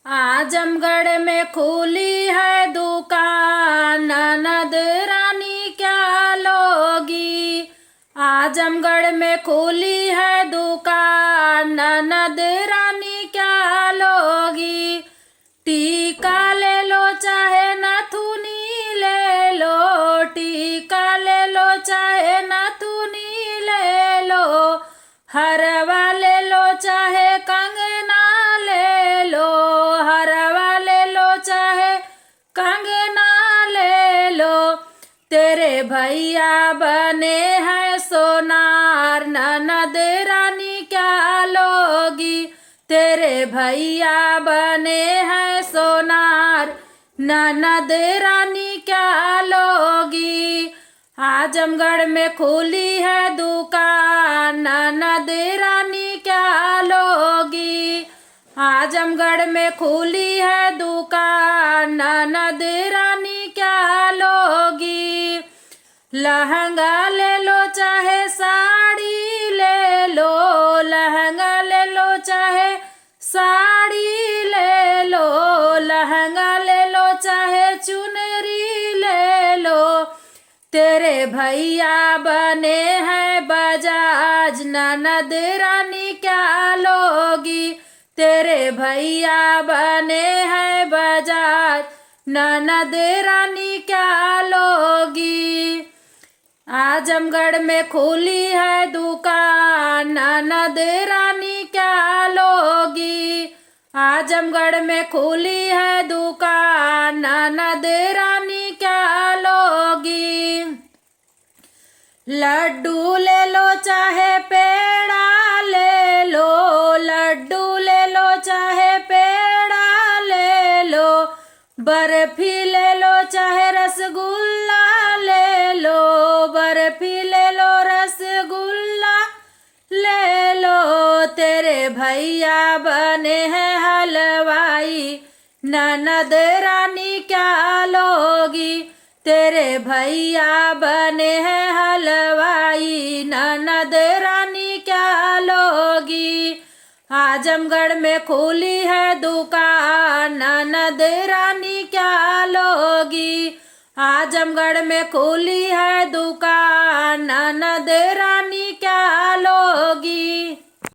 आजमगढ़ में खुली है दुकान, ननद रानी क्या लोगी। आजमगढ़ में खुली है दुकान, ननद रानी क्या लोगी। टीका ले लो चाहे नथुनी ले लो, टीका ले लो चाहे नथुनी ले लो, हरवा ले लो चाहे कंगना ले लो, हरवा ले लो चाहे कंगना ले लो। तेरे भैया बने हैं सोनार, ननद रानी क्या लोगी। तेरे भैया बने हैं सोनार, ननद रानी क्या लोगी। आजमगढ़ में खुली है दुकान, ननद रानी क्या लोगी। आजमगढ़ में खुली है दुकान, ननद रानी क्या लोगी। लहंगा ले लो चाहे साड़ी ले लो, लहंगा ले लो चाहे साड़ी ले लो, लहंगा ले लो चाहे चुनरी ले लो। तेरे भैया बने हैं बजाज, ननद रानी क्या लोगी। तेरे भैया बने हैं बजाज, ननद रानी क्या लोगी। आजमगढ़ में खुली है दुकान, ननद रानी क्या लोगी। आजमगढ़ में खुली है दुकान, ननद रानी क्या लोगी। लड्डू ले लो चाहे पेड़ा ले लो, लड्डू ले लो चाहे पेड़ा ले लो, बर्फी ले लो चाहे रसगुल्ला ले लो, बर्फी ले लो रसगुल्ला ले लो। तेरे भैया बने हैं हलवाई, ननद रानी क्या लोगी। तेरे भैया बने हैं हलवाई, ननद रानी क्या लोगी। आजमगढ़ में खुली है दुकान, ननद रानी क्या लोगी। आजमगढ़ में खुली है दुकान।